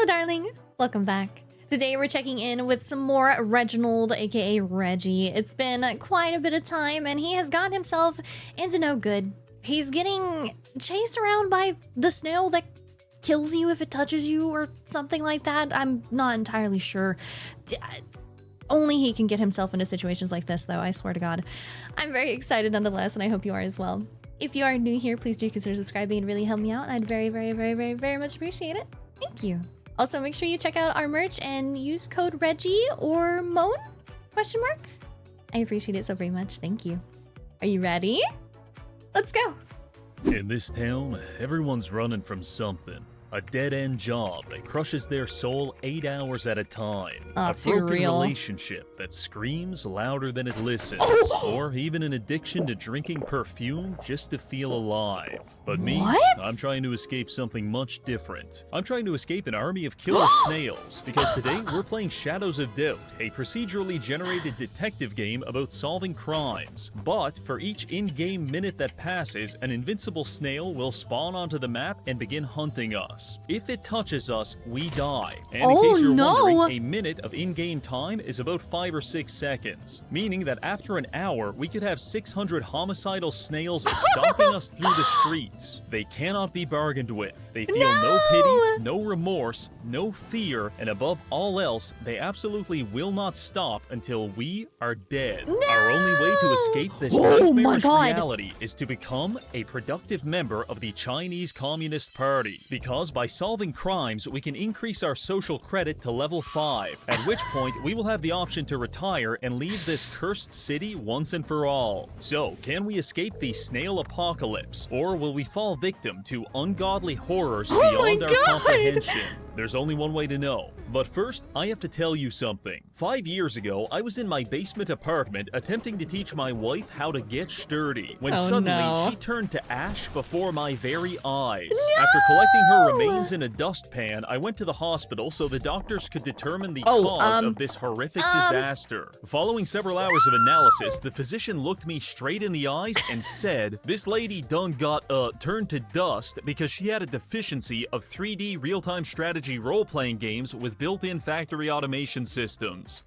Hello, darling. Welcome back. Today we're checking in with some more Reginald, aka Reggie. It's been quite a bit of time and he has gotten himself into no good. He's getting chased around by the snail that kills you if it touches you or something like that. I'm not entirely sure. Only he can get himself into situations like this, though, I swear to God. I'm very excited nonetheless, and I hope you are as well. If you are new here, please do consider subscribing and really help me out. I'd very much appreciate it. Thank you. Also, make sure you check out our merch and use code Reggie or Moan? Question mark? I appreciate it so very much. Thank you. Are you ready? Let's go. In this town, everyone's running from something. A dead-end job that crushes their soul 8 hours at a time. Oh, a broken relationship that screams louder than it listens. Or even an addiction to drinking perfume just to feel alive. But me, I'm trying to escape something much different. I'm trying to escape an army of killer snails, because today we're playing Shadows of Doubt, a procedurally generated detective game about solving crimes. But for each in-game minute that passes, an invincible snail will spawn onto the map and begin hunting us. If it touches us, we die. And in case you're wondering, a minute of in-game time is about 5 or 6 seconds, meaning that after an hour, we could have 600 homicidal snails stalking us through the streets. They cannot be bargained with. They feel no pity, no remorse, no fear, and above all else, they absolutely will not stop until we are dead. Our only way to escape this nightmarish reality is to become a productive member of the Chinese Communist Party, because by solving crimes, we can increase our social credit to level 5, at which point we will have the option to retire and leave this cursed city once and for all. So, can we escape the snail apocalypse, or will we fall victim to ungodly horrors beyond our comprehension? There's only one way to know. But first, I have to tell you something. 5 years ago, I was in my basement apartment attempting to teach my wife how to get sturdy, when suddenly she turned to ash before my very eyes. After collecting her remains in a dustpan, I went to the hospital so the doctors could determine the cause of this horrific disaster. Following several hours of analysis, the physician looked me straight in the eyes and said, "This lady done got, turned to dust because she had a deficiency of 3D real-time strategy role-playing games with built-in factory automation systems."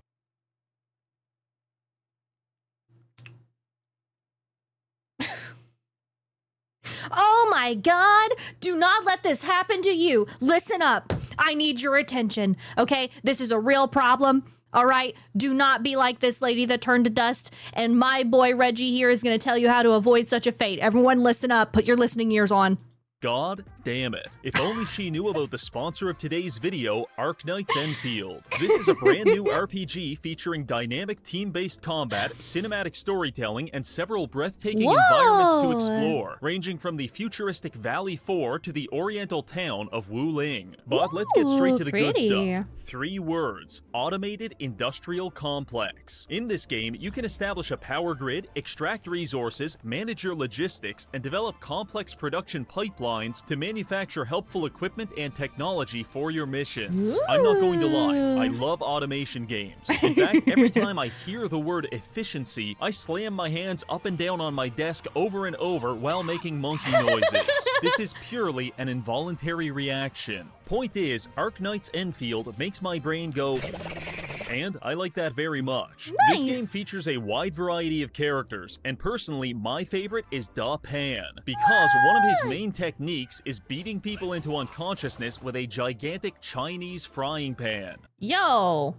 Oh my God! Do not let this happen to you. Listen up. I need your attention, okay? This is a real problem, all right? Do not be like this lady that turned to dust, and my boy Reggie here is going to tell you how to avoid such a fate. Everyone listen up. Put your listening ears on. God damn it. If only she knew about the sponsor of today's video, Arknight's Enfield. This is a brand new RPG featuring dynamic team-based combat, cinematic storytelling, and several breathtaking environments to explore, ranging from the futuristic Valley 4 to the oriental town of Wuling. But let's get straight to the good stuff. 3 words: automated industrial complex. In this game, you can establish a power grid, extract resources, manage your logistics, and develop complex production pipelines to manufacture helpful equipment and technology for your missions. I'm not going to lie, I love automation games. In fact, every time I hear the word efficiency, I slam my hands up and down on my desk over and over while making monkey noises. This is purely an involuntary reaction. Point is, Arknight's Enfield makes my brain go... and I like that very much. This game features a wide variety of characters, and personally, my favorite is Da Pan, because one of his main techniques is beating people into unconsciousness with a gigantic Chinese frying pan. Yo!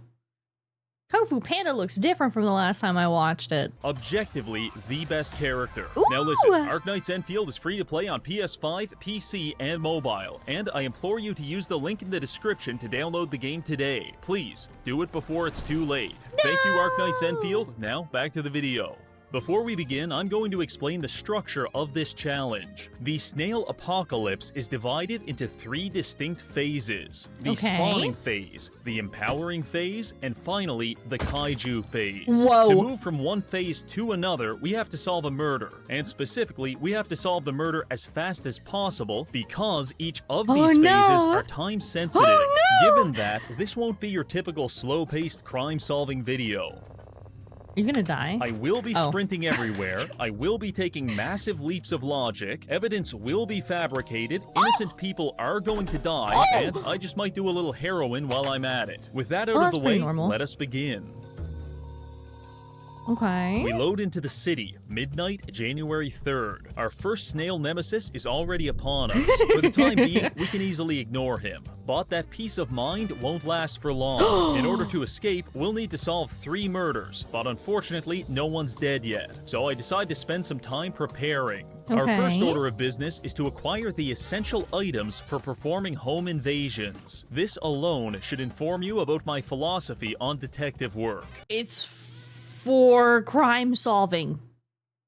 Kung Fu Panda looks different from the last time I watched it. Objectively, the best character. Now listen, Arknight's Enfield is free to play on PS5, PC, and mobile, and I implore you to use the link in the description to download the game today. Please, do it before it's too late. Thank you, Arknight's Enfield. Now, back to the video. Before we begin, I'm going to explain the structure of this challenge. The snail apocalypse is divided into 3 distinct phases. The spawning phase, the empowering phase, and finally, the kaiju phase. To move from one phase to another, we have to solve a murder. And specifically, we have to solve the murder as fast as possible because each of these phases are time sensitive. Given that, this won't be your typical slow-paced crime-solving video. You're gonna die. I will be sprinting everywhere. I will be taking massive leaps of logic. Evidence will be fabricated. Innocent people are going to die. And I just might do a little heroin while I'm at it. With that out of the way, let us begin. Okay. We load into the city, midnight, January 3rd. Our first snail nemesis is already upon us. For the time being, we can easily ignore him. But that peace of mind won't last for long. In order to escape, we'll need to solve 3 murders. But unfortunately, no one's dead yet. So I decide to spend some time preparing. Our first order of business is to acquire the essential items for performing home invasions. This alone should inform you about my philosophy on detective work. It's for crime solving.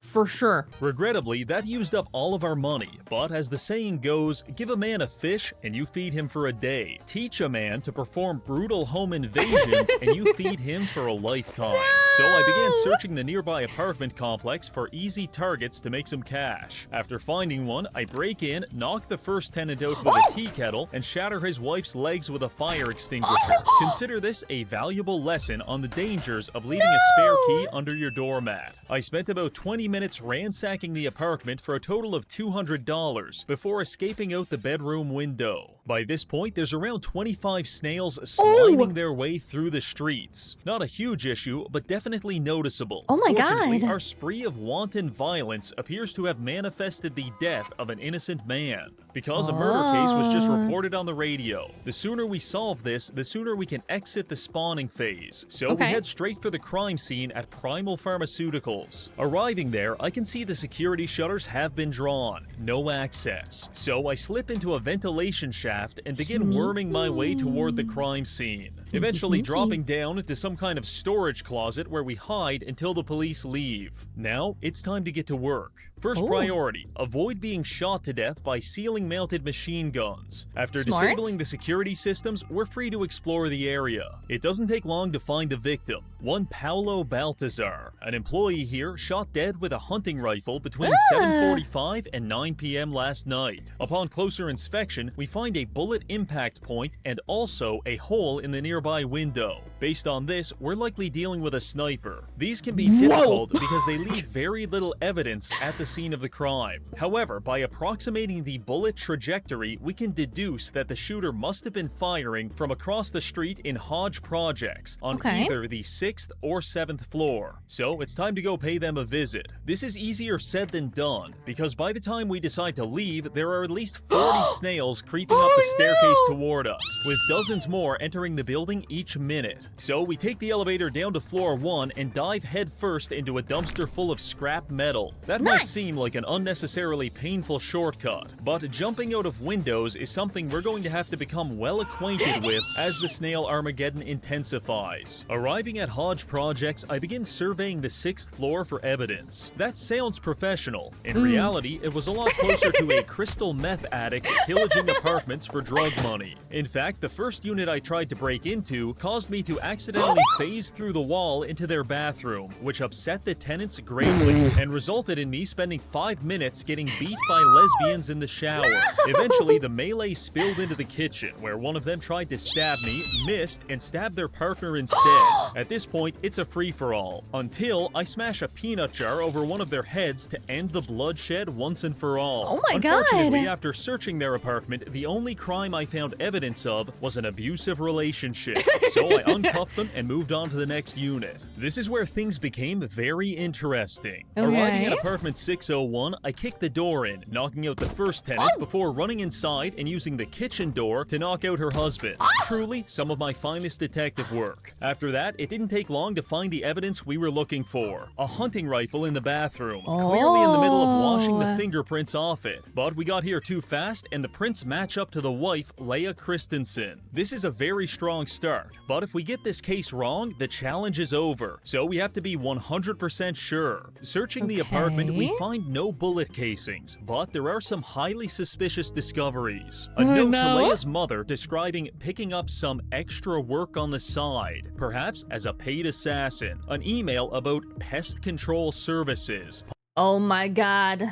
For sure. Regrettably, that used up all of our money, but as the saying goes, give a man a fish and you feed him for a day. Teach a man to perform brutal home invasions and you feed him for a lifetime. So I began searching the nearby apartment complex for easy targets to make some cash. After finding one, I break in, knock the first tenant out with a tea kettle, and shatter his wife's legs with a fire extinguisher. Consider this a valuable lesson on the dangers of leaving a spare key under your doormat. I spent about 20 minutes ransacking the apartment for a total of $200 before escaping out the bedroom window. By this point, there's around 25 snails sliding their way through the streets. Not a huge issue, but definitely noticeable. Oh my Fortunately, god. our spree of wanton violence appears to have manifested the death of an innocent man, because a murder case was just reported on the radio. The sooner we solve this, the sooner we can exit the spawning phase. So we head straight for the crime scene at Primal Pharmaceuticals. Arriving there, I can see the security shutters have been drawn. No access. So I slip into a ventilation shaft and begin worming my way toward the crime scene. Eventually dropping down into some kind of storage closet where we hide until the police leave. Now, it's time to get to work. First priority, avoid being shot to death by ceiling-mounted machine guns. After disabling the security systems, we're free to explore the area. It doesn't take long to find a victim. One Paulo Baltazar, an employee here, shot dead with a hunting rifle between 7:45 and 9 p.m. last night. Upon closer inspection, we find a bullet impact point and also a hole in the nearby window. Based on this, we're likely dealing with a sniper. These can be difficult because they leave very little evidence at the scene of the crime. However, by approximating the bullet trajectory, we can deduce that the shooter must have been firing from across the street in Hodge Projects on either the 6th or 7th floor. So it's time to go pay them a visit. This is easier said than done, because by the time we decide to leave, there are at least 40 snails creeping up the staircase toward us, with dozens more entering the building each minute. So we take the elevator down to floor 1 and dive headfirst into a dumpster full of scrap metal. That might seem like an unnecessarily painful shortcut, but jumping out of windows is something we're going to have to become well acquainted with as the Snail Armageddon intensifies. Arriving at Hodge Projects, I begin surveying the 6th floor for evidence. That sounds professional. In reality, it was a lot closer to a crystal meth addict pillaging apartments for drug money. In fact, the first unit I tried to break into caused me to accidentally phase through the wall into their bathroom, which upset the tenants greatly and resulted in me spending 5 minutes getting beat by lesbians in the shower. Eventually, the melee spilled into the kitchen, where one of them tried to stab me, missed, and stabbed their partner instead. At this point, it's a free-for-all, until I smash a peanut jar over one of their heads to end the bloodshed once and for all. Oh my god! Unfortunately, after searching their apartment, the only crime I found evidence of was an abusive relationship, so I uncuffed them and moved on to the next unit. This is where things became very interesting. Arriving at apartment 601, I kicked the door in, knocking out the first tenant before running inside and using the kitchen door to knock out her husband. Truly, some of my finest detective work. After that, it didn't take long to find the evidence we were looking for. A hunting rifle in the bathroom, clearly in the middle of washing the fingerprints off it. But we got here too fast, and the prints match up to the wife, Leah Christensen. This is a very strong start, but if we get this case wrong, the challenge is over. So we have to be 100% sure. Searching the apartment, we find no bullet casings, but there are some highly suspicious discoveries. A note to Leah's mother describing picking up some extra work on the side, perhaps as a paid assassin. An email about pest control services. Oh my god.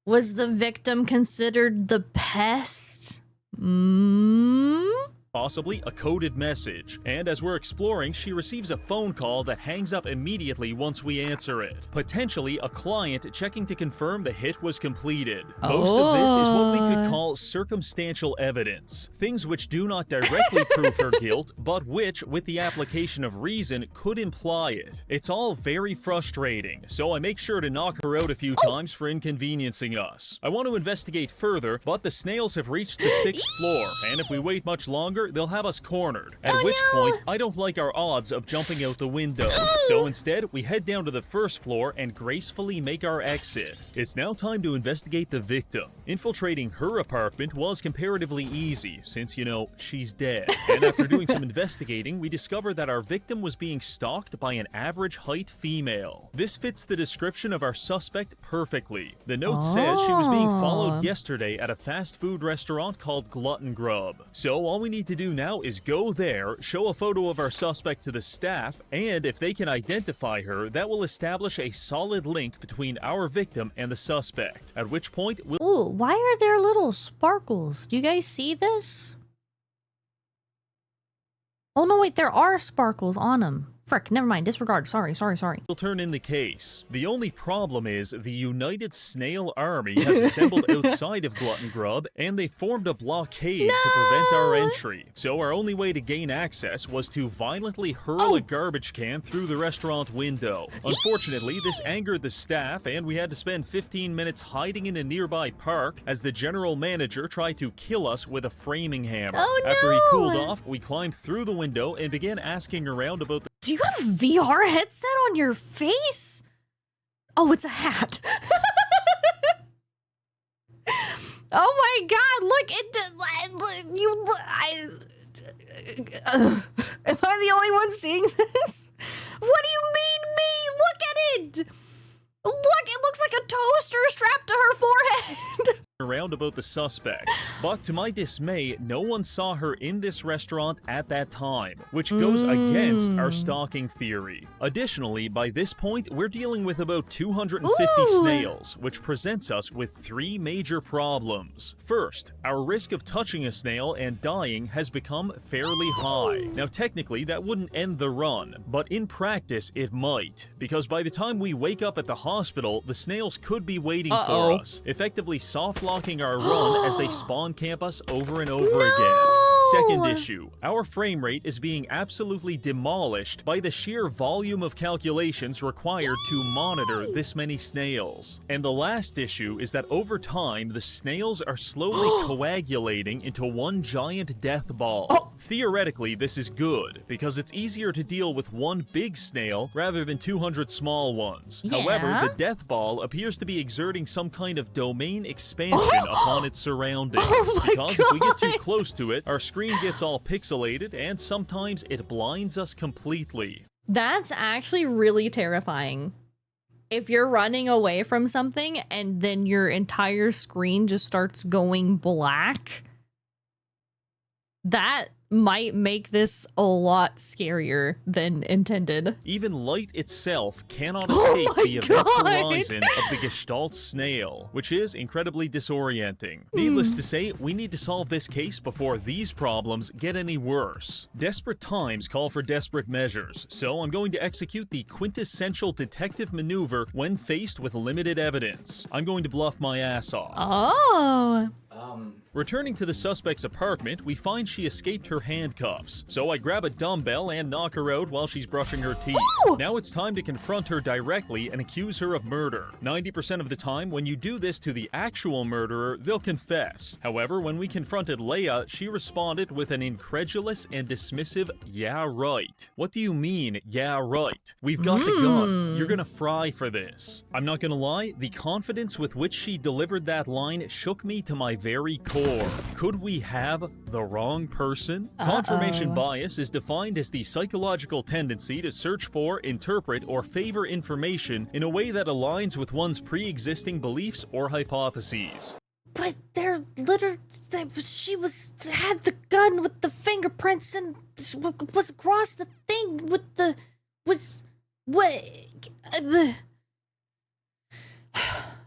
Was the victim considered the pest? possibly a coded message. And as we're exploring, she receives a phone call that hangs up immediately once we answer it. Potentially a client checking to confirm the hit was completed. Most of this is what we could call circumstantial evidence. Things which do not directly prove her guilt, but which, with the application of reason, could imply it. It's all very frustrating, so I make sure to knock her out a few times for inconveniencing us. I want to investigate further, but the snails have reached the 6th floor, and if we wait much longer, they'll have us cornered. At which point, I don't like our odds of jumping out the window. So instead, we head down to the 1st floor and gracefully make our exit. It's now time to investigate the victim. Infiltrating her apartment was comparatively easy, since, you know, she's dead. And after doing some investigating, we discovered that our victim was being stalked by an average height female. This fits the description of our suspect perfectly. The note says she was being followed yesterday at a fast food restaurant called Glutton Grub. So all we need to do now is go there, show a photo of our suspect to the staff, and if they can identify her, that will establish a solid link between our victim and the suspect. At which point we'll— Ooh, why are there little sparkles? Do you guys see this? Oh no, wait, there are sparkles on them. Frick, never mind, disregard, sorry. We'll turn in the case. The only problem is the United Snail Army has assembled outside of Glutton Grub, and they formed a blockade to prevent our entry. So our only way to gain access was to violently hurl a garbage can through the restaurant window. Unfortunately, this angered the staff, and we had to spend 15 minutes hiding in a nearby park as the general manager tried to kill us with a framing hammer. After he cooled off, we climbed through the window and began asking around about the— Do you have a VR headset on your face? Oh, it's a hat. Oh my god, look, am I the only one seeing this? What do you mean me? Look at it! Look, it looks like a toaster strapped to her forehead. Around about the suspect, but to my dismay, no one saw her in this restaurant at that time, which goes against our stalking theory. Additionally, by this point, we're dealing with about 250 snails, which presents us with 3 major problems. First, our risk of touching a snail and dying has become fairly high. Now, technically, that wouldn't end the run, but in practice, it might, because by the time we wake up at the hospital, the snails could be waiting for us, effectively soft-locking our run as they spawn camp us over and over again. Second issue, our frame rate is being absolutely demolished by the sheer volume of calculations required to monitor this many snails. And the last issue is that over time, the snails are slowly coagulating into one giant death ball. Theoretically, this is good, because it's easier to deal with one big snail rather than 200 small ones. However, the death ball appears to be exerting some kind of domain expansion upon its surroundings. Because if we get too close to it, our screen gets all pixelated, and sometimes it blinds us completely. That's actually really terrifying. If you're running away from something and then your entire screen just starts going black, that might make this a lot scarier than intended. Even light itself cannot escape the event horizon of the Gestalt snail, which is incredibly disorienting. Needless to say, we need to solve this case before these problems get any worse. Desperate times call for desperate measures, so I'm going to execute the quintessential detective maneuver when faced with limited evidence. I'm going to bluff my ass off. Returning to the suspect's apartment, we find she escaped her handcuffs, so I grab a dumbbell and knock her out while she's brushing her teeth. Now it's time to confront her directly and accuse her of murder. 90% of the time, when you do this to the actual murderer, they'll confess. However, when we confronted Leia, she responded with an incredulous and dismissive, "Yeah, right." What do you mean, yeah, right? We've got the gun. You're gonna fry for this. I'm not gonna lie, the confidence with which she delivered that line shook me to my very core. Could we have the wrong person? Confirmation bias is defined as the psychological tendency to search for, interpret, or favor information in a way that aligns with one's pre-existing beliefs or hypotheses. But they're literally, she had the gun with the fingerprints and was across the thing with the,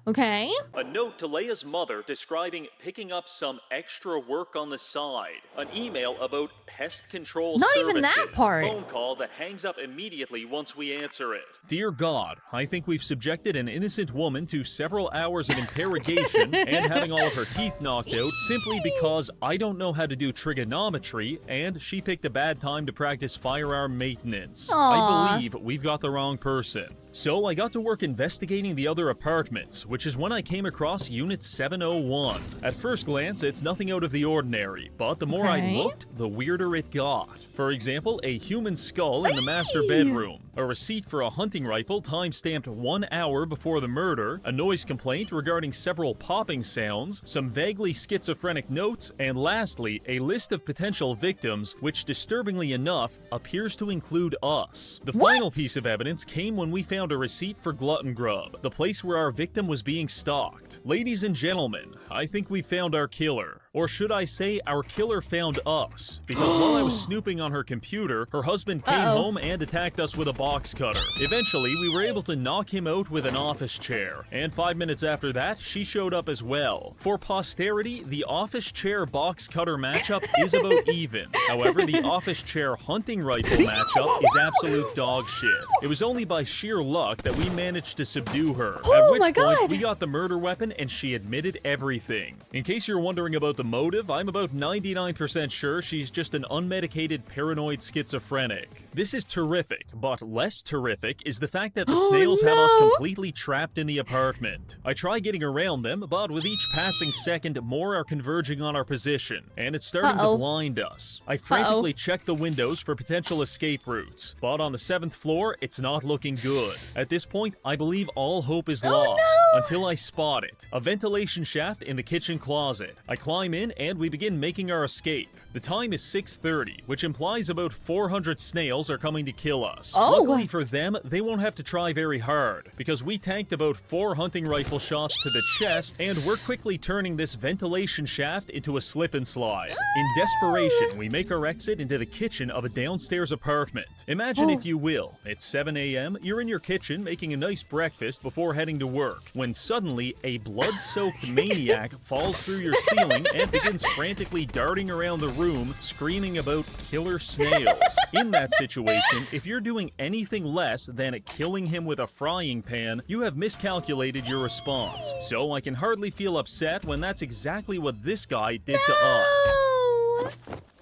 Okay. A note to Leia's mother describing picking up some extra work on the side. An email about pest control Not services. even that part. Phone call that hangs up immediately once we answer it. Dear God, I think we've subjected an innocent woman to several hours of interrogation and having all of her teeth knocked out simply because I don't know how to do trigonometry and she picked a bad time to practice firearm maintenance. I believe we've got the wrong person. So I got to work investigating the other apartments, which is when I came across Unit 701. At first glance, it's nothing out of the ordinary, but the more I looked, the weirder it got. For example, a human skull in the master bedroom, a receipt for a hunting rifle time-stamped 1 hour before the murder, a noise complaint regarding several popping sounds, some vaguely schizophrenic notes, and lastly, a list of potential victims, which disturbingly enough, appears to include us. The final piece of evidence came when we found a receipt for Glutton Grub, the place where our victim was being stalked. Ladies and gentlemen, I think we found our killer. Or should I say, our killer found us. Because while I was snooping on her computer, her husband came home and attacked us with a box cutter. Eventually, we were able to knock him out with an office chair. And 5 minutes after that, she showed up as well. For posterity, the office chair box cutter matchup is about even. However, the office chair hunting rifle matchup is absolute dog shit. It was only by sheer luck that we managed to subdue her. At which point, we got the murder weapon and she admitted everything. In case you're wondering about the motive, I'm about 99% sure she's just an unmedicated paranoid schizophrenic. This is terrific, but less terrific is the fact that the snails have us completely trapped in the apartment. I try getting around them, but with each passing second, more are converging on our position, and it's starting to blind us. I frantically check the windows for potential escape routes, but on the 7th floor, it's not looking good. At this point, I believe all hope is lost, until I spot it. A ventilation shaft in the kitchen closet. I climb in and we begin making our escape. The time is 6:30, which implies about 400 snails are coming to kill us. Luckily for them, they won't have to try very hard, because we tanked about 4 hunting rifle shots to the chest, and we're quickly turning this ventilation shaft into a slip and slide. In desperation, we make our exit into the kitchen of a downstairs apartment. Imagine, if you will, it's 7 a.m., you're in your kitchen making a nice breakfast before heading to work, when suddenly a blood-soaked maniac falls through your ceiling and begins frantically darting around the room, screaming about killer snails. In that situation, if you're doing anything less than killing him with a frying pan, you have miscalculated your response. So I can hardly feel upset when that's exactly what this guy did to us.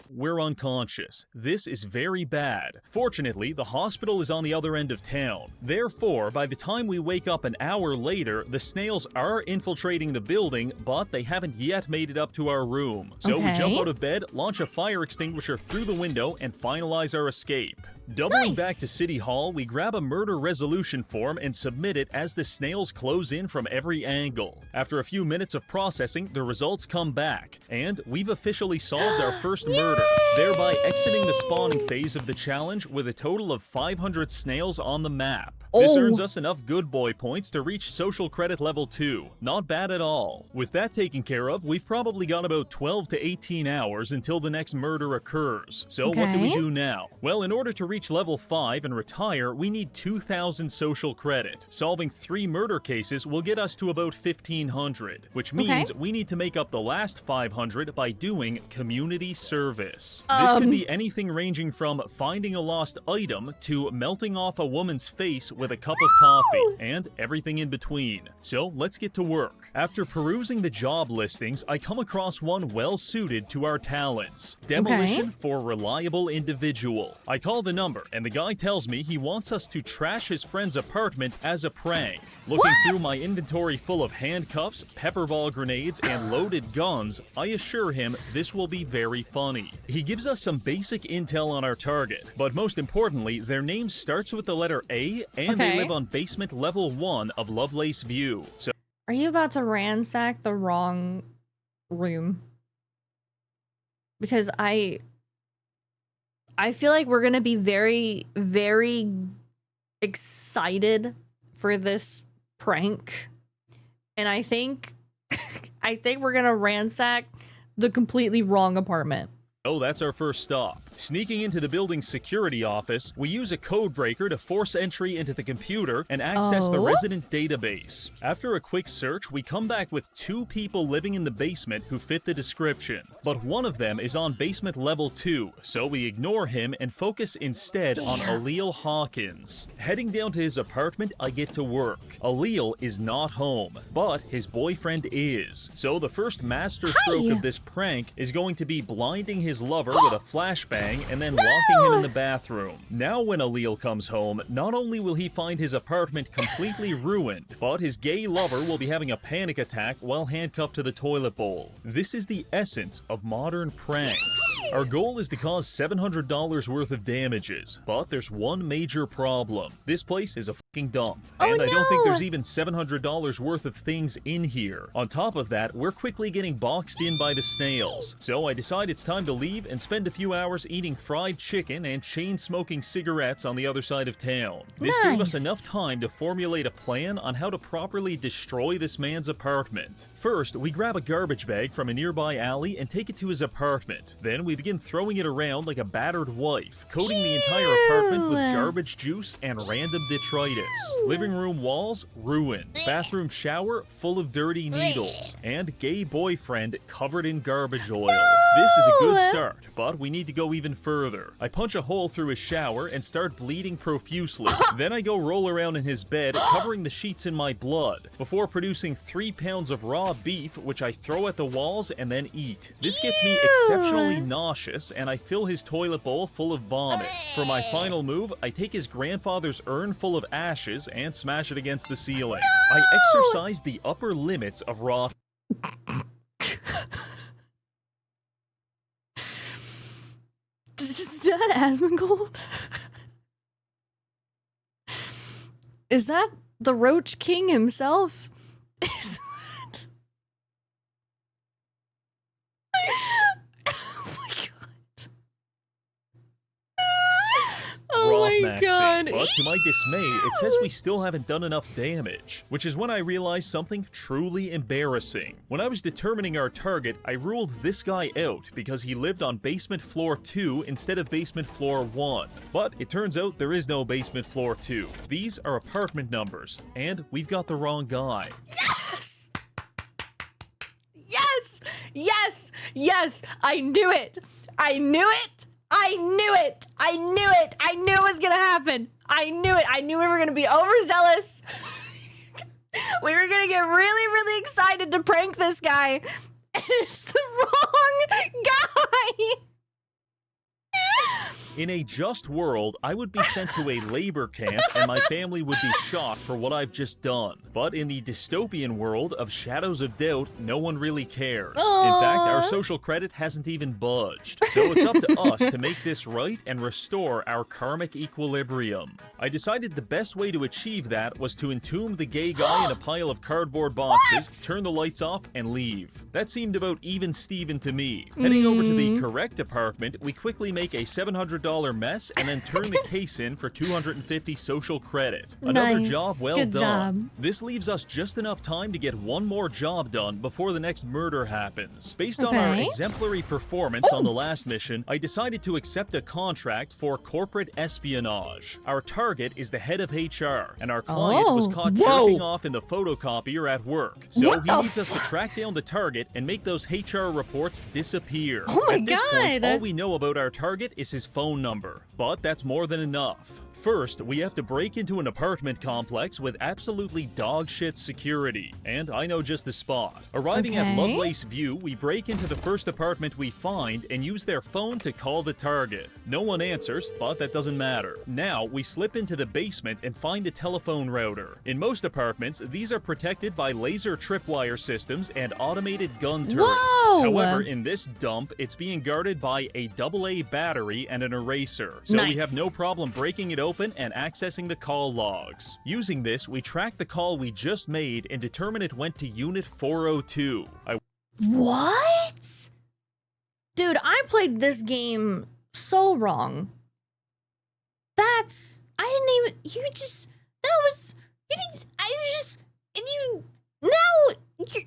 We're unconscious. This is very bad. Fortunately, the hospital is on the other end of town. Therefore, by the time we wake up an hour later, the snails are infiltrating the building, but they haven't yet made it up to our room. So we jump out of bed, launch a fire extinguisher through the window, and finalize our escape. Doubling back to City Hall, we grab a murder resolution form and submit it as the snails close in from every angle. After a few minutes of processing, the results come back, and we've officially solved our first murder, thereby exiting the spawning phase of the challenge with a total of 500 snails on the map. This earns us enough good boy points to reach social credit level 2. Not bad at all. With that taken care of, we've probably got about 12 to 18 hours until the next murder occurs. So what do we do now? Well, in order to reach level 5 and retire, we need 2,000 social credit. Solving 3 murder cases will get us to about 1,500, which means we need to make up the last 500 by doing community service. This could be anything ranging from finding a lost item to melting off a woman's face with a cup of coffee, and everything in between. So let's get to work. After perusing the job listings, I come across one well suited to our talents. Demolition for reliable individual. I call the number, and the guy tells me he wants us to trash his friend's apartment as a prank. Looking through my inventory full of handcuffs, pepperball grenades, and loaded guns, I assure him this will be very funny. He gives us some basic intel on our target, but most importantly, their name starts with the letter A, and they live on basement level 1 of Lovelace View. So, are you about to ransack the wrong room? Because I feel like we're gonna be very, very excited for this prank, and I think we're gonna ransack the completely wrong apartment. Oh, that's our first stop. Sneaking into the building's security office, we use a code breaker to force entry into the computer and access the resident database. After a quick search, we come back with 2 people living in the basement who fit the description. But one of them is on basement level 2, so we ignore him and focus instead on Aleel Hawkins. Heading down to his apartment, I get to work. Aleel is not home, but his boyfriend is. So the first masterstroke of this prank is going to be blinding his lover with a flashbang and then locking him in the bathroom. Now when Aleel comes home, not only will he find his apartment completely ruined, but his gay lover will be having a panic attack while handcuffed to the toilet bowl. This is the essence of modern pranks. Our goal is to cause $700 worth of damages, but there's one major problem. This place is a fucking dump, and I don't think there's even $700 worth of things in here. On top of that, we're quickly getting boxed in by the snails, so I decide it's time to leave and spend a few hours eating fried chicken and chain-smoking cigarettes on the other side of town. This gave us enough time to formulate a plan on how to properly destroy this man's apartment. First, we grab a garbage bag from a nearby alley and take it to his apartment. Then we begin throwing it around like a battered wife, coating the entire apartment with garbage juice and random detritus. Living room walls, ruined. Bathroom shower, full of dirty needles. And gay boyfriend covered in garbage oil. This is a good start, but we need to go even further. I punch a hole through his shower and start bleeding profusely. Then I go roll around in his bed, covering the sheets in my blood, before producing 3 pounds of raw beef, which I throw at the walls and then eat. This gets me exceptionally nauseous, and I fill his toilet bowl full of vomit. For my final move, I take his grandfather's urn full of ashes and smash it against the ceiling. I exercise the upper limits of raw... Is that Asmongold? Is that the Roach King himself? Is that... Oh my god. But to my dismay, it says we still haven't done enough damage, which is when I realized something truly embarrassing. When I was determining our target, I ruled this guy out because he lived on basement floor 2 instead of basement floor 1. But it turns out there is no basement floor 2. These are apartment numbers, and we've got the wrong guy. Yes! Yes! Yes! Yes! I knew it! I knew it! I knew it! I knew it! I knew it was gonna happen! I knew it! I knew we were gonna be overzealous! We were gonna get really, really excited to prank this guy! And it's the wrong guy! In a just world, I would be sent to a labor camp and my family would be shot for what I've just done. But in the dystopian world of Shadows of Doubt, no one really cares. Aww. In fact, our social credit hasn't even budged. So it's up to us to make this right and restore our karmic equilibrium. I decided the best way to achieve that was to entomb the gay guy in a pile of cardboard boxes, turn the lights off, and leave. That seemed about even Steven to me. Heading over to the correct apartment, we quickly make a $700 mess and then turn the case in for 250 social credit. Another job well done. This leaves us just enough time to get one more job done before the next murder happens. Based on our exemplary performance on the last mission, I decided to accept a contract for corporate espionage. Our target is the head of HR, and our client was caught jerking off in the photocopier at work. So he needs us to track down the target and make those HR reports disappear. Oh my At this point, all we know about our target is his phone number, but that's more than enough. First, we have to break into an apartment complex with absolutely dog-shit security, and I know just the spot. Arriving at Lovelace View, we break into the first apartment we find and use their phone to call the target. No one answers, but that doesn't matter. Now, we slip into the basement and find a telephone router. In most apartments, these are protected by laser tripwire systems and automated gun turrets. However, in this dump, it's being guarded by a AA battery and an eraser, so we have no problem breaking it open and accessing the call logs. Using this, we track the call we just made and determine it went to Unit 402. What? Dude, I played this game so wrong. I didn't even,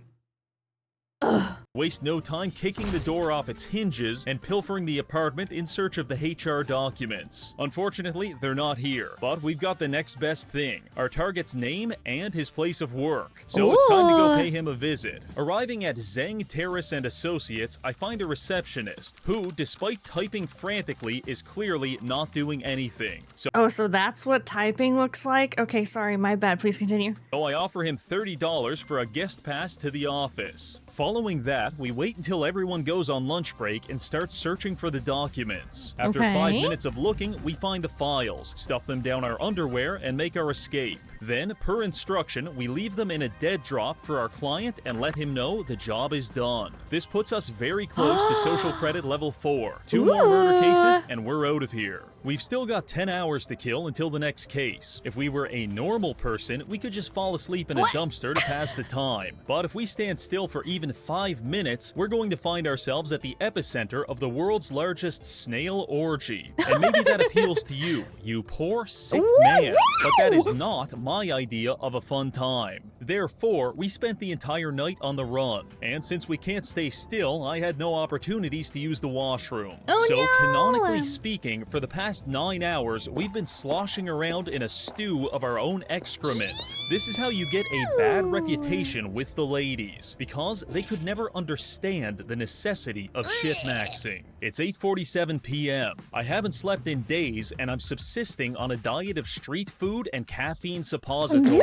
ugh. Waste no time kicking the door off its hinges and pilfering the apartment in search of the HR documents. Unfortunately, they're not here, but we've got the next best thing, our target's name and his place of work. So it's time to go pay him a visit. Arriving at Zeng Terrace and Associates, I find a receptionist who, despite typing frantically, is clearly not doing anything. So that's what typing looks like? Okay, sorry, my bad. Please continue. So I offer him $30 for a guest pass to the office. Following that, we wait until everyone goes on lunch break and start searching for the documents. After 5 minutes of looking, we find the files, stuff them down our underwear, and make our escape. Then, per instruction, we leave them in a dead drop for our client and let him know the job is done. This puts us very close to social credit level 4. 2 more murder cases, and we're out of here. We've still got 10 hours to kill until the next case. If we were a normal person, we could just fall asleep in a dumpster to pass the time. But if we stand still for even 5 minutes, we're going to find ourselves at the epicenter of the world's largest snail orgy. And maybe that appeals to you, you poor, sick man. But that is not my idea of a fun time. Therefore, we spent the entire night on the run. And since we can't stay still, I had no opportunities to use the washroom. Canonically speaking, for the past 9 hours, we've been sloshing around in a stew of our own excrement. This is how you get a bad reputation with the ladies, because they could never understand the necessity of shit-maxing. It's 8:47 p.m. I haven't slept in days, and I'm subsisting on a diet of street food and caffeine suppositories.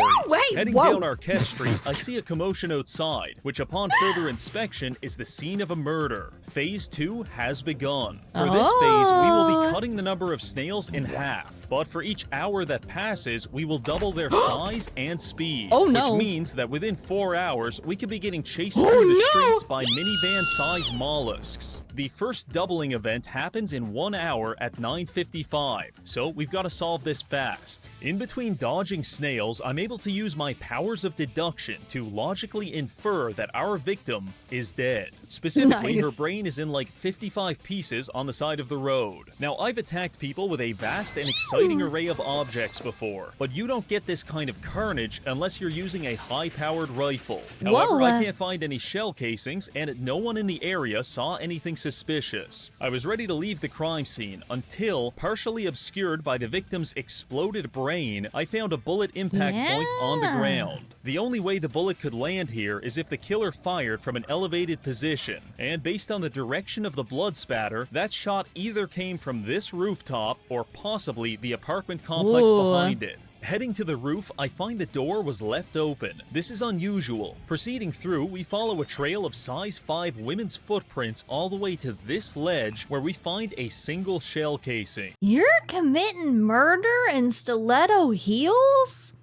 Heading down Arquette Street, I see a commotion outside, which upon further inspection is the scene of a murder. Phase 2 has begun. For this phase, we will be cutting the number of snails in half. But for each hour that passes, we will double their size and speed. Which means that within 4 hours, we could be getting chased through the streets by minivan-sized mollusks. The first doubling event happens in 1 hour at 9:55, so we've got to solve this fast. In between dodging snails, I'm able to use my powers of deduction to logically infer that our victim is dead. Specifically, her brain is in like 55 pieces on the side of the road. Now, I've attacked people with a vast and exciting array of objects before, but you don't get this kind of carnage unless you're using a high-powered rifle. However, I can't find any shell casings, and no one in the area saw anything suspicious. I was ready to leave the crime scene until, partially obscured by the victim's exploded brain, I found a bullet impact point on the ground. The only way the bullet could land here is if the killer fired from an elevated position, and based on the direction of the blood spatter, that shot either came from this rooftop or possibly the apartment complex behind it. Heading to the roof, I find the door was left open. This is unusual. Proceeding through, we follow a trail of size 5 women's footprints all the way to this ledge where we find a single shell casing. You're committing murder in stiletto heels?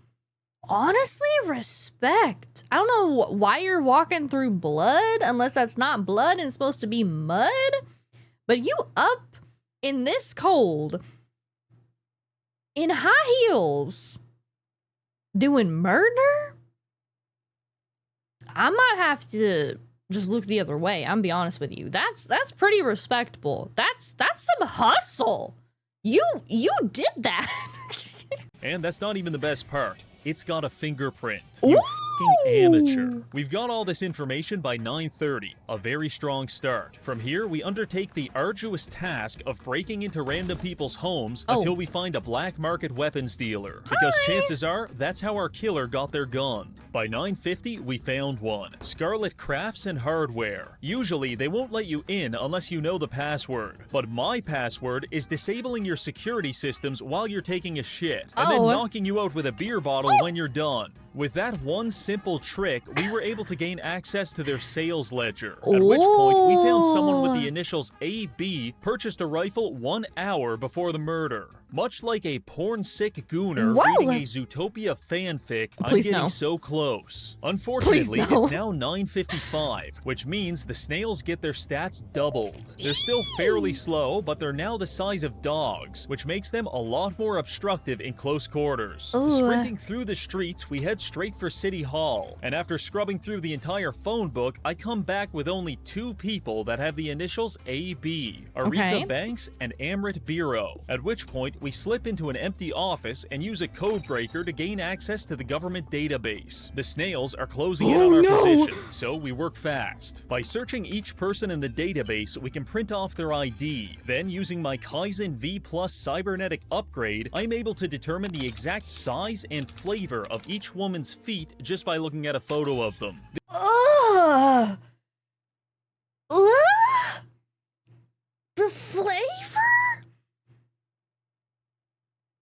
Honestly, respect. I don't know why you're walking through blood, unless that's not blood and it's supposed to be mud. But you up in this cold, in high heels, doing murder? I might have to just look the other way. I'm be honest with you. That's pretty respectable. That's some hustle. You did that. And that's not even the best part. It's got a fingerprint. You fucking amateur. We've got all this information by 9:30, a very strong start. From here, we undertake the arduous task of breaking into random people's homes until we find a black market weapons dealer. Because chances are, that's how our killer got their gun. By 9:50, we found one. Scarlet Crafts and Hardware. Usually, they won't let you in unless you know the password. But my password is disabling your security systems while you're taking a shit, and then knocking you out with a beer bottle when you're done. With that one simple trick, we were able to gain access to their sales ledger, at which point we found someone with the initials AB purchased a rifle 1 hour before the murder. Much like a porn-sick gooner reading a Zootopia fanfic, I'm getting so close. Unfortunately, it's now 9:55, which means the snails get their stats doubled. They're still fairly slow, but they're now the size of dogs, which makes them a lot more obstructive in close quarters. Sprinting through the streets, we head straight for City Hall, and after scrubbing through the entire phone book, I come back with only 2 people that have the initials AB, Aretha Banks and Amrit Biro, at which point we slip into an empty office and use a code breaker to gain access to the government database. The Snails are closing in on our position, so we work fast. By searching each person in the database, we can print off their ID. Then, using my Kaizen V Plus cybernetic upgrade, I'm able to determine the exact size and flavor of each woman's feet just by looking at a photo of them. The flavor?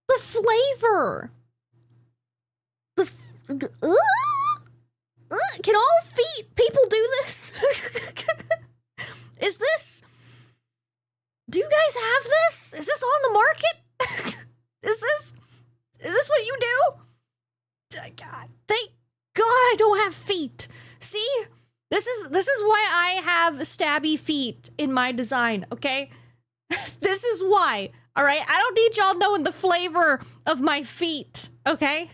The flavor. Can all people do this? Is this? Do you guys have this? Is this on the market? Is this what you do? God, thank God I don't have feet. See? This is why I have stabby feet in my design, okay? This is why, all right? I don't need y'all knowing the flavor of my feet, okay?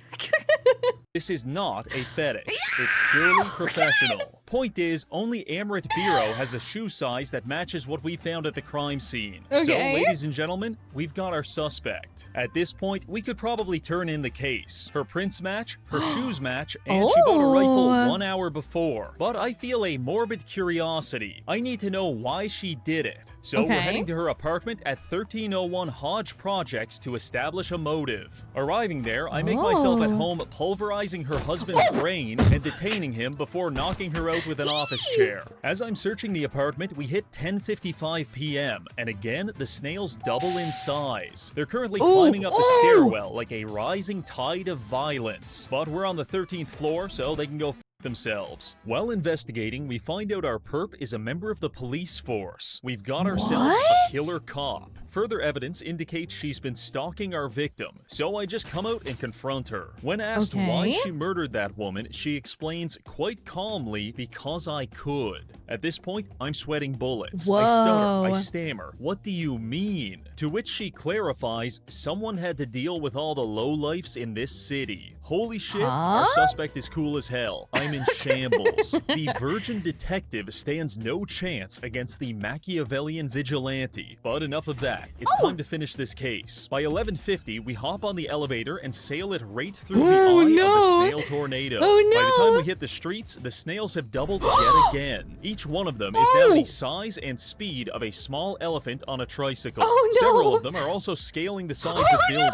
This is not a fetish. It's purely professional. Point is, only Amrit Biro has a shoe size that matches what we found at the crime scene. Okay. So, ladies and gentlemen, we've got our suspect. At this point, we could probably turn in the case. Her prints match, her shoes match, and she bought a rifle 1 hour before. But I feel a morbid curiosity. I need to know why she did it. So we're heading to her apartment at 1301 Hodge Projects to establish a motive. Arriving there, I make myself at home pulverizing her husband's brain and detaining him before knocking her out with an office chair. As I'm searching the apartment, we hit 10:55 p.m. and again, the Snails double in size. They're currently climbing up the stairwell like a rising tide of violence. But we're on the 13th floor, so they can go themselves. While investigating, we find out our perp is a member of the police force. We've got ourselves a killer cop. Further evidence indicates she's been stalking our victim, so I just come out and confront her. When asked why she murdered that woman, she explains quite calmly, because I could. At this point, I'm sweating bullets. I stutter, I stammer, "What do you mean?" To which she clarifies, someone had to deal with all the lowlifes in this city. Holy shit, our suspect is cool as hell. I'm in shambles. The virgin detective stands no chance against the Machiavellian vigilante. But enough of that. It's time to finish this case. By 11:50, we hop on the elevator and sail it right through the eye of a snail tornado. By the time we hit the streets, the snails have doubled yet again. Each one of them is now the size and speed of a small elephant on a tricycle. Several of them are also scaling the sides of buildings.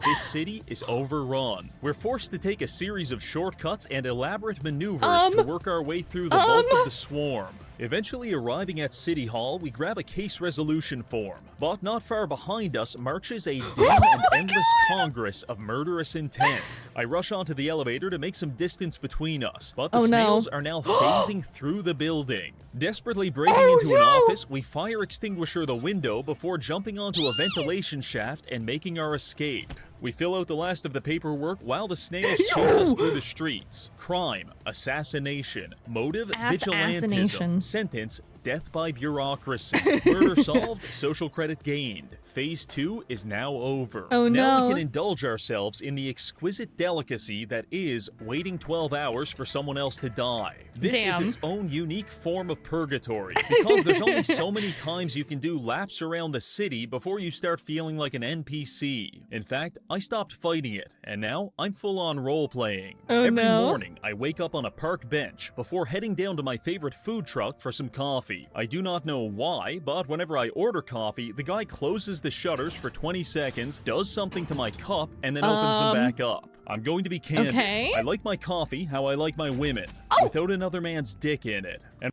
This city is overrun. We're forced to take a series of shortcuts and elaborate maneuvers to work our way through the bulk of the swarm. Eventually arriving at City Hall, we grab a case resolution form. But not far behind us marches a dim and endless congress of murderous intent. I rush onto the elevator to make some distance between us, but the snails are now phasing through the building. Desperately breaking into an office, we fire extinguisher the window before jumping onto a ventilation shaft and making our escape. We fill out the last of the paperwork while the snails chase us through the streets. Crime, assassination, motive, vigilantism, sentence, death by bureaucracy. Murder solved, social credit gained. Phase 2 is now over. Now we can indulge ourselves in the exquisite delicacy that is waiting 12 hours for someone else to die. This is its own unique form of purgatory, because there's only so many times you can do laps around the city before you start feeling like an NPC. In fact, I stopped fighting it, and now I'm full-on role-playing. Every morning, I wake up on a park bench before heading down to my favorite food truck for some coffee. I do not know why, but whenever I order coffee, the guy closes the shutters for 20 seconds, does something to my cup, and then opens them back up. I'm going to be candid. I like my coffee how I like my women, without another man's dick in it. And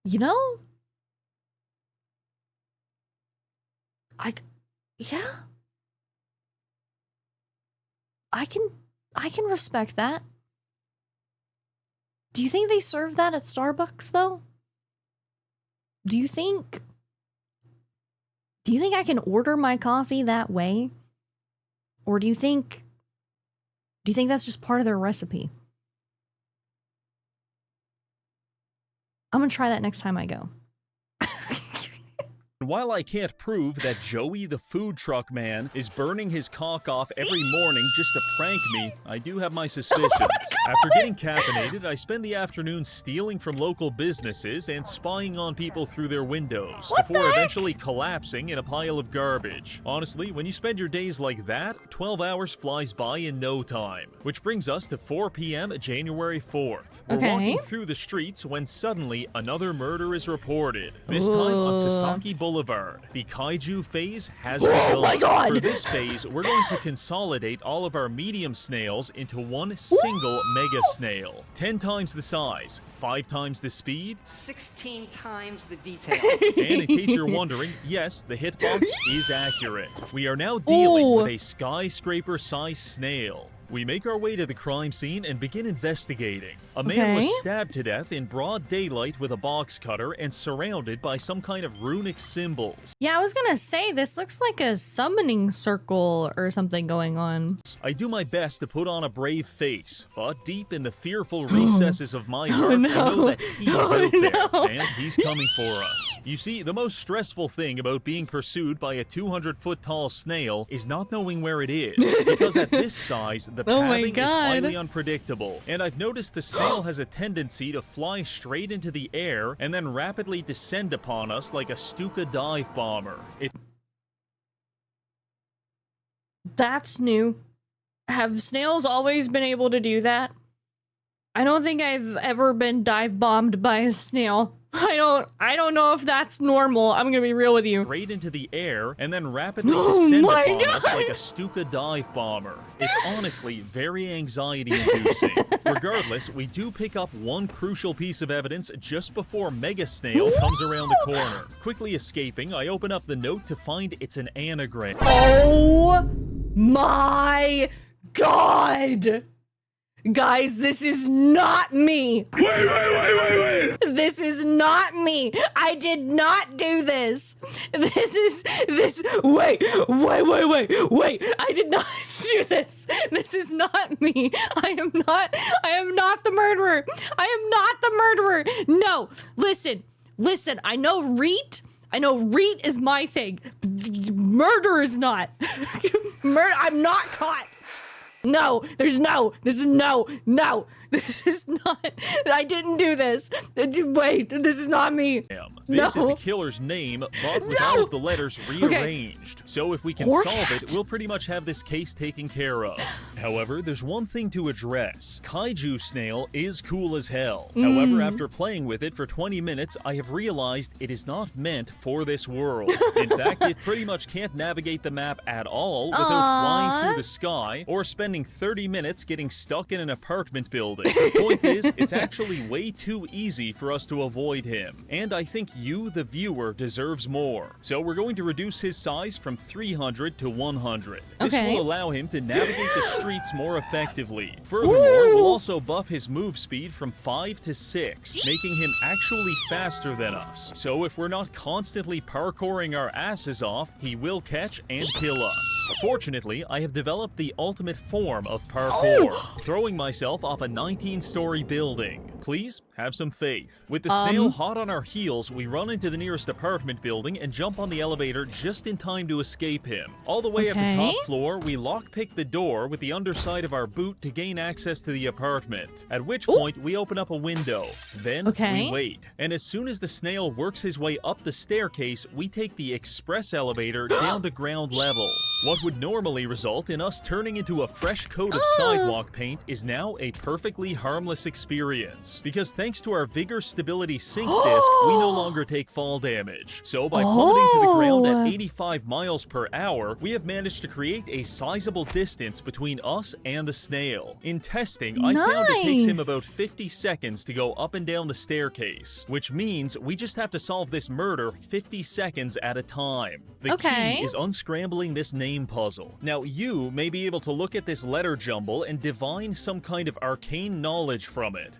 you know, I can respect that. Do you think they serve that at Starbucks though? Do you think I can order my coffee that way? Or do you think that's just part of their recipe? I'm gonna try that next time I go. While I can't prove that Joey the food truck man is burning his cock off every morning just to prank me, I do have my suspicions. After getting caffeinated, I spend the afternoon stealing from local businesses and spying on people through their windows, before eventually collapsing in a pile of garbage. Honestly, when you spend your days like that, 12 hours flies by in no time. Which brings us to 4 p.m. January 4th. We're walking through the streets when suddenly another murder is reported, this time on Sasaki Boulevard. The Kaiju phase has begun. Oh my god! For this phase, we're going to consolidate all of our medium snails into one single mega snail. 10 times the size, 5 times the speed, 16 times the detail. And in case you're wondering, yes, the hitbox is accurate. We are now dealing with a skyscraper-sized snail. We make our way to the crime scene and begin investigating. A man was stabbed to death in broad daylight with a box cutter and surrounded by some kind of runic symbols. Yeah, I was gonna say, this looks like a summoning circle or something going on. I do my best to put on a brave face, but deep in the fearful recesses of my heart, I know that he's out there, and he's coming for us. You see, the most stressful thing about being pursued by a 200-foot tall snail is not knowing where it is, because at this size, the pathing is highly unpredictable, and I've noticed the snail has a tendency to fly straight into the air and then rapidly descend upon us like a Stuka dive bomber. That's new. Have snails always been able to do that? I don't think I've ever been dive bombed by a snail. I don't know if that's normal. I'm gonna be real with you. Straight into the air and then rapidly descend upon us like a Stuka dive bomber. It's honestly very anxiety-inducing. Regardless, we do pick up one crucial piece of evidence just before Mega Snail comes around the corner. Quickly escaping, I open up the note to find it's an anagram. Oh my god! Guys, this is not me. Wait. This is not me. I did not do this. Wait. I did not do this. This is not me. I am not the murderer. I am not the murderer. No, listen. I know Reet is my thing. Murder is not. I'm not caught. No, this is not, I didn't do this. Wait, this is not me. This is the killer's name, but with all of the letters rearranged. So if we can solve it, we'll pretty much have this case taken care of. However, there's one thing to address. Kaiju Snail is cool as hell. However, after playing with it for 20 minutes, I have realized it is not meant for this world. In fact, it pretty much can't navigate the map at all without flying through the sky or spending 30 minutes getting stuck in an apartment building. The point is, it's actually way too easy for us to avoid him. And I think you, the viewer, deserves more. So we're going to reduce his size from 300 to 100. This will allow him to navigate the streets more effectively. Furthermore, we'll also buff his move speed from 5 to 6, making him actually faster than us. So if we're not constantly parkouring our asses off, he will catch and kill us. Fortunately, I have developed the ultimate form of parkour, throwing myself off a 19-story building. Please, have some faith. With the snail hot on our heels, we run into the nearest apartment building and jump on the elevator just in time to escape him. All the way up the top floor, we lockpick the door with the underside of our boot to gain access to the apartment, at which point we open up a window. Then we wait. And as soon as the snail works his way up the staircase, we take the express elevator down to ground level. What would normally result in us turning into a fresh coat of sidewalk paint is now a perfectly harmless experience. Because thanks to our Vigor Stability Sync disc, we no longer take fall damage. So by plummeting to the ground at 85 miles per hour, we have managed to create a sizable distance between us and the snail. In testing, I found it takes him about 50 seconds to go up and down the staircase, which means we just have to solve this murder 50 seconds at a time. The key is unscrambling this name puzzle. Now, you may be able to look at this letter jumble and divine some kind of arcane knowledge from it.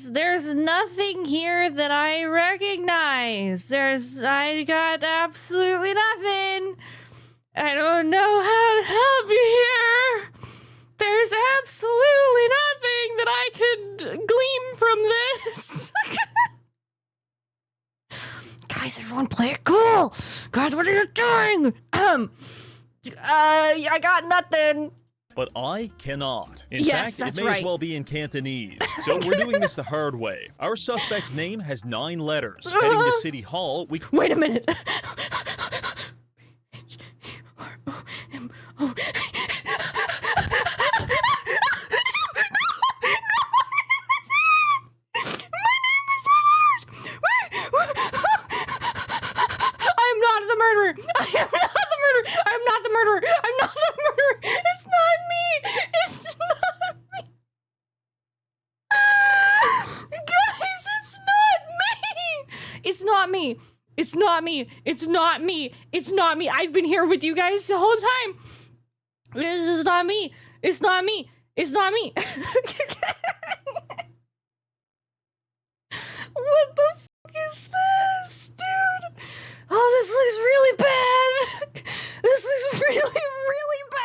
There's nothing here that I recognize. I got absolutely nothing. I don't know how to help you here. There's absolutely nothing that I could everyone play it cool. Guys, what are you doing? I got nothing. But I cannot. In Yes, fact, that's it may right. as well be in Cantonese. So we're doing this the hard way. Our suspect's name has 9 letters. Heading to City Hall, we... Wait a minute. I'm not the murderer. I'm not the murderer. It's not me. Guys, it's not me. I've been here with you guys the whole time. This is not me. It's not me. What the fuck is this, dude? Oh, this looks really bad. This looks really bad.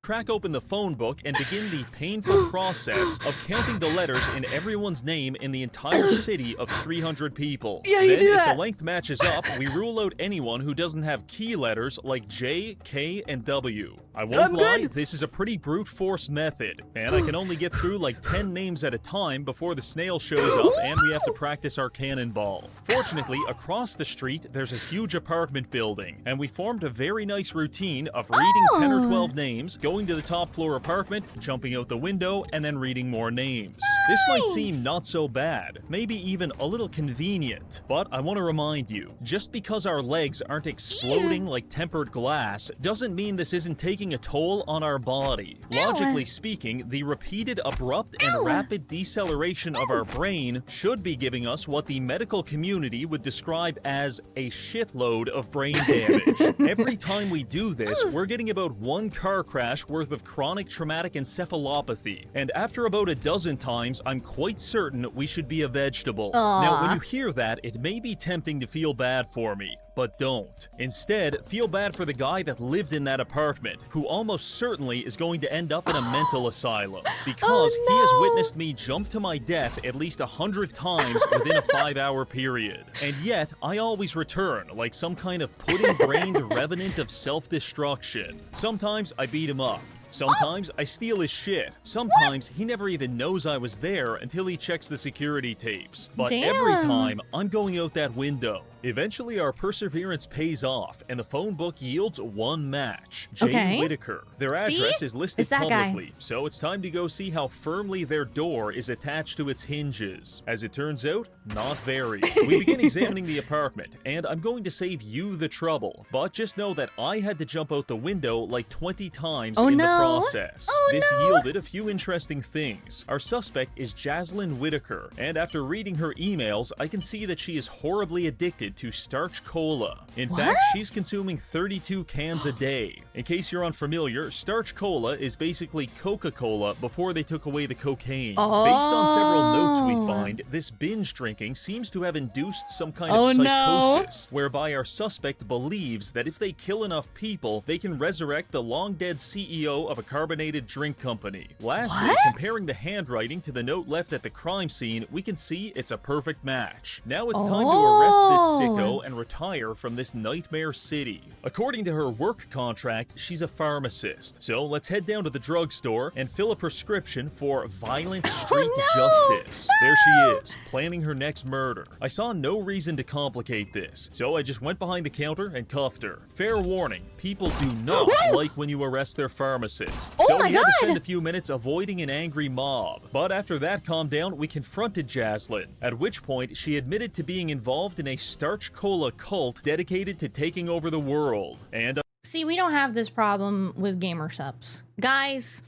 crack open the phone book and begin the painful process of counting the letters in everyone's name in the entire city of 300 people. Yeah, you then, do if that. the length matches up, we rule out anyone who doesn't have key letters like J, K, and W. I won't lie, this is a pretty brute force method, and I can only get through like 10 names at a time before the snail shows up and we have to practice our cannonball. Fortunately, across the street, there's a huge apartment building, and we formed a very nice routine of reading 10 or 12 names, going to the top floor apartment, jumping out the window, and then reading more names. This might seem not so bad, maybe even a little convenient, but I want to remind you, just because our legs aren't exploding like tempered glass doesn't mean this isn't taking a toll on our body. Logically speaking, the repeated abrupt and rapid deceleration of our brain should be giving us what the medical community would describe as a shitload of brain damage. Every time we do this, we're getting about 1 car crash worth of chronic traumatic encephalopathy, and after about a dozen times, I'm quite certain we should be a vegetable. Now, when you hear that, it may be tempting to feel bad for me, but don't. Instead, feel bad for the guy that lived in that apartment, who almost certainly is going to end up in a mental asylum, because he has witnessed me jump to my death at least 100 times within a 5-hour period. And yet, I always return, like some kind of pudding-brained revenant of self-destruction. Sometimes I beat him up. Sometimes I steal his shit. Sometimes he never even knows I was there until he checks the security tapes. But every time, I'm going out that window. Eventually, our perseverance pays off, and the phone book yields one match. Jane Whitaker. Their address is listed publicly, so it's time to go see how firmly their door is attached to its hinges. As it turns out, not very. We begin examining the apartment, and I'm going to save you the trouble, but just know that I had to jump out the window like 20 times in the process. This yielded a few interesting things. Our suspect is Jaslyn Whitaker, and after reading her emails, I can see that she is horribly addicted to starch cola. In fact, she's consuming 32 cans a day. In case you're unfamiliar, starch cola is basically Coca-Cola before they took away the cocaine. Based on several notes we find, this binge drinking seems to have induced some kind of psychosis, whereby our suspect believes that if they kill enough people, they can resurrect the long-dead CEO of a carbonated drink company. Lastly, comparing the handwriting to the note left at the crime scene, we can see it's a perfect match. Now it's time to arrest this sicko and retire from this nightmare city. According to her work contract, she's a pharmacist. So let's head down to the drugstore and fill a prescription for violent street justice. There she is, planning her next murder. I saw no reason to complicate this, so I just went behind the counter and cuffed her. Fair warning, people do not like when you arrest their pharmacist. So we had to spend a few minutes avoiding an angry mob. But after that calmed down, we confronted Jaslyn, at which point she admitted to being involved in a starch cola cult dedicated to taking over the world. And see, we don't have this problem with gamer subs. Guys,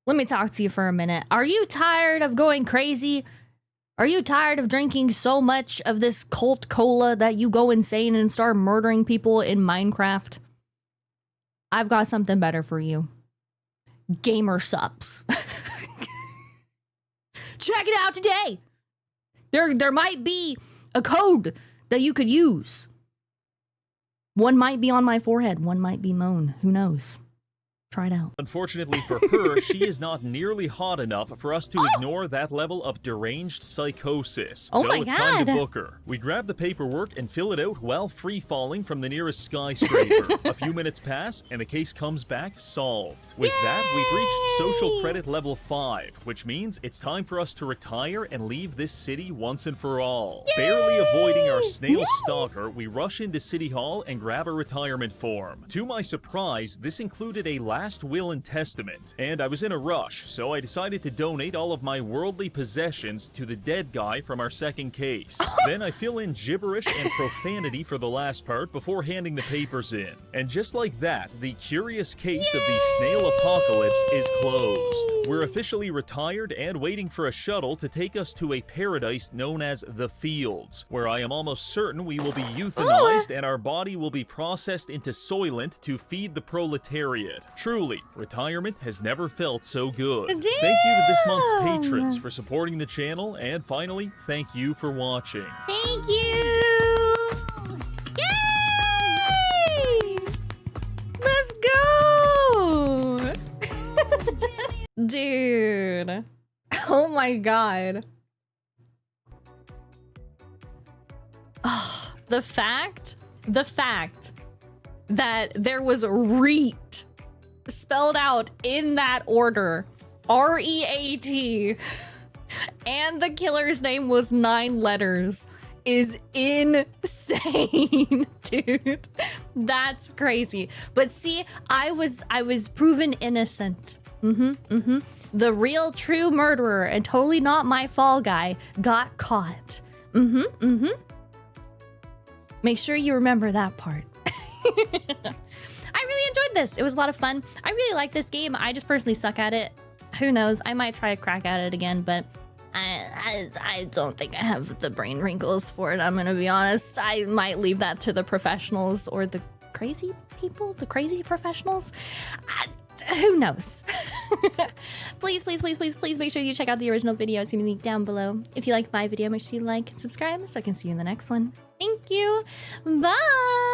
let me talk to you for a minute. Are you tired of going crazy? Are you tired of drinking so much of this cult cola that you go insane and start murdering people in Minecraft? I've got something better for you. Gamer subs. Check it out today. There might be a code that you could use. One might be on my forehead, one might be Moan. Who knows? Try it out. Unfortunately for her, she is not nearly hot enough for us to ignore that level of deranged psychosis. Oh so my it's time to God. book her. We grab the paperwork and fill it out while free-falling from the nearest skyscraper. A few minutes pass, and the case comes back solved. With that, we've reached social credit level 5, which means it's time for us to retire and leave this city once and for all. Barely avoiding our snail stalker, we rush into City Hall and grab a retirement form. To my surprise, this included a last will and testament, and I was in a rush, so I decided to donate all of my worldly possessions to the dead guy from our second case. Then I fill in gibberish and profanity for the last part before handing the papers in. And just like that, the curious case of the snail apocalypse is closed. We're officially retired and waiting for a shuttle to take us to a paradise known as the Fields, where I am almost certain we will be euthanized and our body will be processed into Soylent to feed the proletariat. Truly, retirement has never felt so good. Damn. Thank you to this month's patrons for supporting the channel, and finally, thank you for watching. Thank you! Yay! Let's go! Dude. Oh my god. Oh, the fact that there was REAT spelled out in that order, R-E-A-T, and the killer's name was 9 letters is insane, dude. That's crazy. But see, I was proven innocent. The real true murderer and totally not my fall guy got caught. Make sure you remember that part. I really enjoyed this. It was a lot of fun. I really like this game. I just personally suck at it. Who knows? I might try to crack at it again, but I don't think I have the brain wrinkles for it. I'm gonna be honest. I might leave that to the professionals or the crazy people, the crazy professionals. Who knows? Please make sure you check out the original video. It's gonna be linked down below. If you like my video, make sure you like and subscribe so I can see you in the next one. Thank you. Bye.